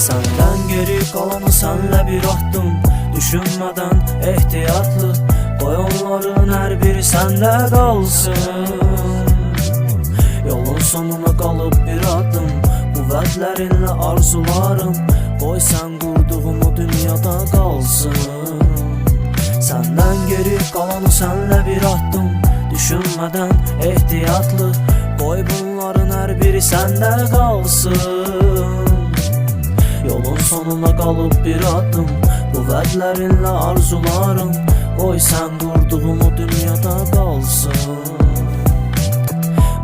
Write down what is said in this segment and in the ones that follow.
Senden geri kalanı senle bir attım, düşünmeden ehtiyatlı. Qoy onların her biri sende kalsın. Yolun sonuna kalıp bir adım, bu vədlərinlə arzularım. Qoy sen qurduğum o dünyada kalsın. Senden geri kalanı senle bir attım, düşünmeden ehtiyatlı. Qoy bunların her biri sende kalsın. Yolun sonuna kalıp bir adım, bu vədlərinlə arzularım. Qoy sen qurduğum o dünyada kalsın.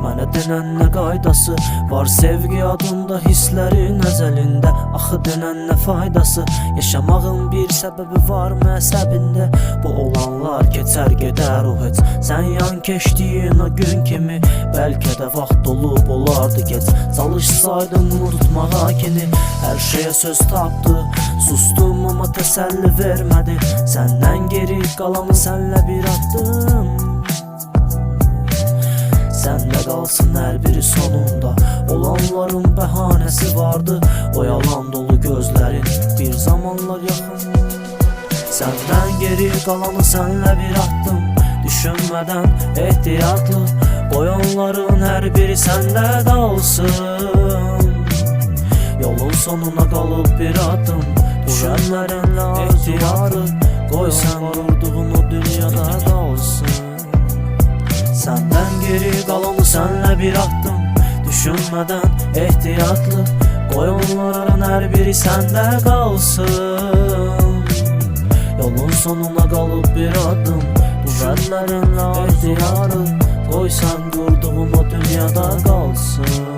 Mənə denən nə qaydası var sevgi adında, hisslərin əzəlində. Axı denən nə faydası, yaşamağın bir səbəbi var məzəbində. Bu olanlar keçər gedər o heç, sən yan keçdiyin o gün kimi. Bəlkə də vaxt olub olardı gec, çalışsaydım unutmağa kini. Hər şeyə söz tapdı, sustum amma təsəlli vermədi. Səndən geri qalanı sənlə bir atdım. Sende kalsın her biri sonunda, olanların bəhanəsi vardı. O yalan dolu gözlerin bir zamanlar yakın. Senden geri kalanı senle bir attım, düşünmeden ehtiyatlı. Qoy onların her biri sende kalsın. Yolun sonuna kalıp bir adım, düşünmeden ehtiyatlı. Qoy sen vurduğun o dünyada kalsın. Senden geri kalanı senle bir attım, düşünmeden ehtiyatlı. Qoy onların her biri sende kalsın. Yolun sonuna kalıp bir adım, bu vədlərinlə ehtiyatlı. Qoy sen qurduğun o dünyada kalsın.